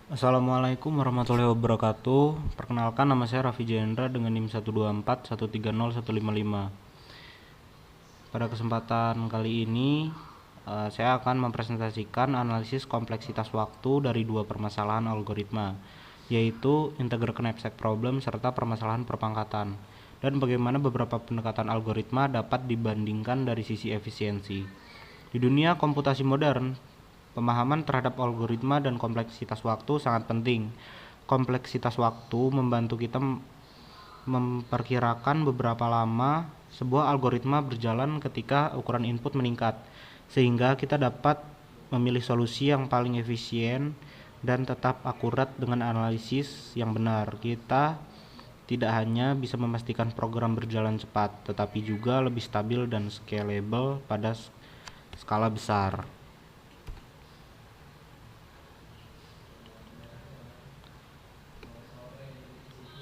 Assalamualaikum warahmatullahi wabarakatuh. Perkenalkan, nama saya Raffi Jendra dengan NIM 124130155. Pada kesempatan kali ini saya akan mempresentasikan analisis kompleksitas waktu dari dua permasalahan algoritma, yaitu integer knapsack problem serta permasalahan perpangkatan, dan bagaimana beberapa pendekatan algoritma dapat dibandingkan dari sisi efisiensi. Di dunia komputasi modern, pemahaman terhadap algoritma dan kompleksitas waktu sangat penting. Kompleksitas waktu membantu kita memperkirakan beberapa lama sebuah algoritma berjalan ketika ukuran input meningkat, sehingga kita dapat memilih solusi yang paling efisien dan tetap akurat dengan analisis yang benar. Kita tidak hanya bisa memastikan program berjalan cepat, tetapi juga lebih stabil dan scalable pada skala besar.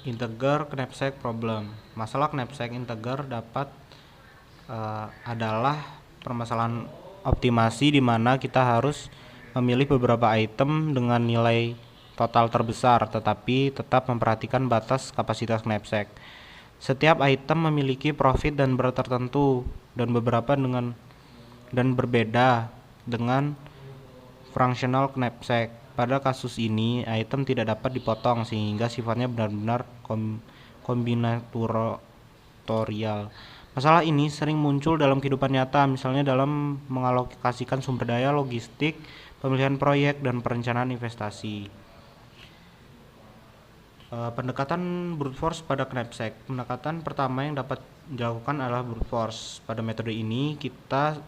Integer knapsack problem. Masalah knapsack integer adalah permasalahan optimasi di mana kita harus memilih beberapa item dengan nilai total terbesar, tetapi tetap memperhatikan batas kapasitas knapsack. Setiap item memiliki profit dan berat tertentu dan berbeda dengan functional knapsack. Pada kasus ini, item tidak dapat dipotong sehingga sifatnya benar-benar kombinatorial. Masalah ini sering muncul dalam kehidupan nyata, misalnya dalam mengalokasikan sumber daya, logistik, pemilihan proyek, dan perencanaan investasi. Pendekatan brute force pada knapsack. Pendekatan pertama yang dapat dilakukan adalah brute force. Pada metode ini, kita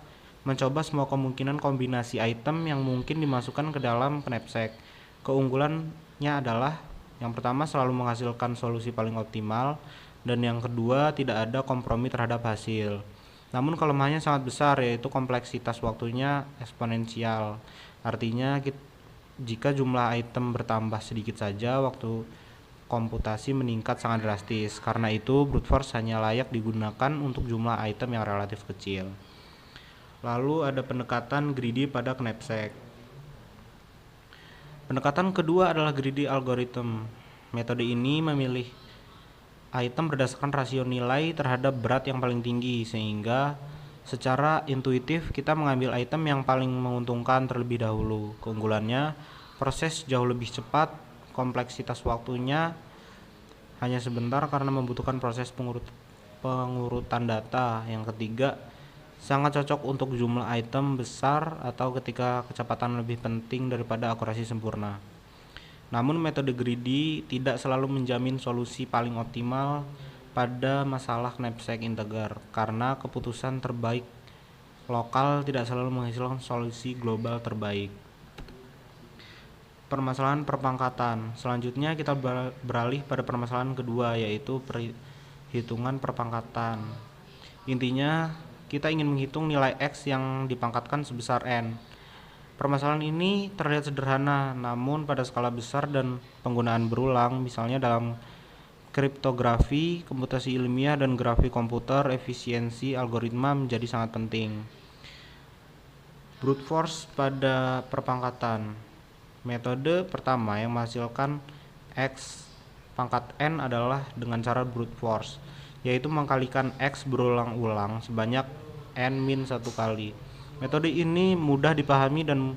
mencoba semua kemungkinan kombinasi item yang mungkin dimasukkan ke dalam knapsack. Keunggulannya adalah yang pertama selalu menghasilkan solusi paling optimal, dan yang kedua tidak ada kompromi terhadap hasil. Namun kelemahannya sangat besar, yaitu kompleksitas waktunya eksponensial. Artinya jika jumlah item bertambah sedikit saja, waktu komputasi meningkat sangat drastis. Karena itu brute force hanya layak digunakan untuk jumlah item yang relatif kecil. Lalu ada pendekatan greedy pada knapsack. Pendekatan kedua adalah greedy algorithm. Metode ini memilih item berdasarkan rasio nilai terhadap berat yang paling tinggi, sehingga secara intuitif kita mengambil item yang paling menguntungkan terlebih dahulu. Keunggulannya, proses jauh lebih cepat, kompleksitas waktunya hanya sebentar karena membutuhkan proses pengurutan data. Yang ketiga, sangat cocok untuk jumlah item besar atau ketika kecepatan lebih penting daripada akurasi sempurna. Namun metode greedy tidak selalu menjamin solusi paling optimal pada masalah knapsack integer, karena keputusan terbaik lokal tidak selalu menghasilkan solusi global terbaik. Permasalahan perpangkatan. Selanjutnya kita beralih pada permasalahan kedua, yaitu perhitungan perpangkatan. Intinya, kita ingin menghitung nilai X yang dipangkatkan sebesar N. Permasalahan ini terlihat sederhana, namun pada skala besar dan penggunaan berulang, misalnya dalam kriptografi, komputasi ilmiah, dan grafik komputer, efisiensi algoritma menjadi sangat penting. Brute force pada perpangkatan. Metode pertama yang menghasilkan X pangkat N adalah dengan cara brute force, yaitu mengkalikan X berulang-ulang sebanyak N-1 kali. Metode ini mudah dipahami dan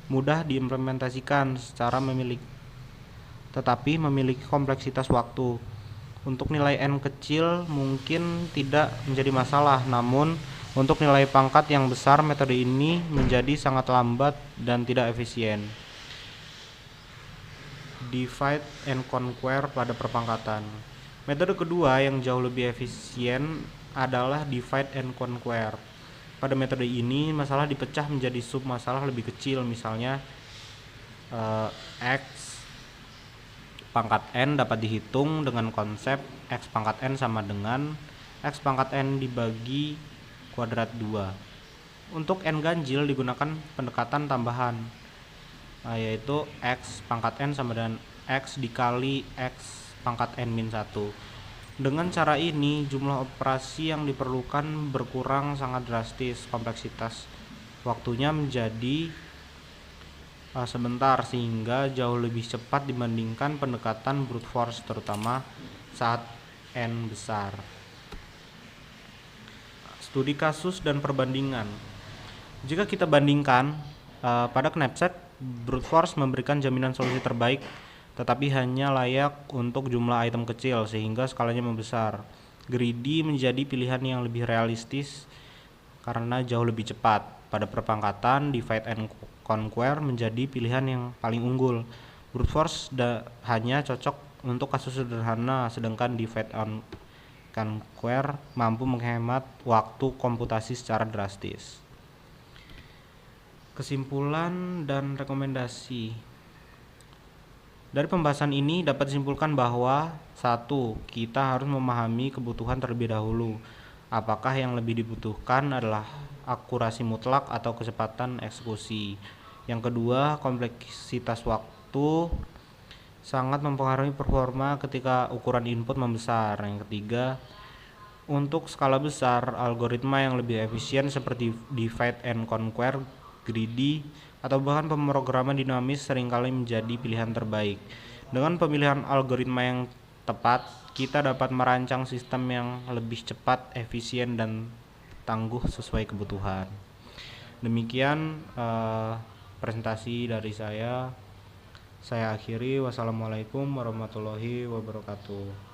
mudah diimplementasikan tetapi memiliki kompleksitas waktu. Untuk nilai N kecil mungkin tidak menjadi masalah, namun untuk nilai pangkat yang besar metode ini menjadi sangat lambat dan tidak efisien. Divide and conquer pada perpangkatan. Metode kedua yang jauh lebih efisien adalah divide and conquer. Pada metode ini, masalah dipecah menjadi sub masalah lebih kecil, misalnya X pangkat N dapat dihitung dengan konsep X pangkat N sama dengan X pangkat N dibagi kuadrat 2. Untuk N ganjil digunakan pendekatan tambahan, yaitu X pangkat N sama dengan X dikali X pangkat N-1. Dengan cara ini, jumlah operasi yang diperlukan berkurang sangat drastis. Kompleksitas waktunya menjadi sebentar sehingga jauh lebih cepat dibandingkan pendekatan brute force, terutama saat N besar. Studi kasus dan perbandingan. Jika kita bandingkan pada knapsack, brute force memberikan jaminan solusi terbaik, tetapi hanya layak untuk jumlah item kecil sehingga skalanya membesar. Greedy menjadi pilihan yang lebih realistis karena jauh lebih cepat. Pada perpangkatan, divide and conquer menjadi pilihan yang paling unggul. Brute force hanya cocok untuk kasus sederhana, sedangkan divide and conquer mampu menghemat waktu komputasi secara drastis. Kesimpulan dan rekomendasi. Dari pembahasan ini dapat disimpulkan bahwa 1. Kita harus memahami kebutuhan terlebih dahulu. Apakah yang lebih dibutuhkan adalah akurasi mutlak atau kecepatan eksekusi. Yang kedua, kompleksitas waktu sangat mempengaruhi performa ketika ukuran input membesar. Yang ketiga, untuk skala besar, algoritma yang lebih efisien seperti divide and conquer, greedy, atau bahkan pemrograman dinamis seringkali menjadi pilihan terbaik. Dengan pemilihan algoritma yang tepat, kita dapat merancang sistem yang lebih cepat, efisien, dan tangguh sesuai kebutuhan. Demikian presentasi dari saya. Saya akhiri. Wassalamualaikum warahmatullahi wabarakatuh.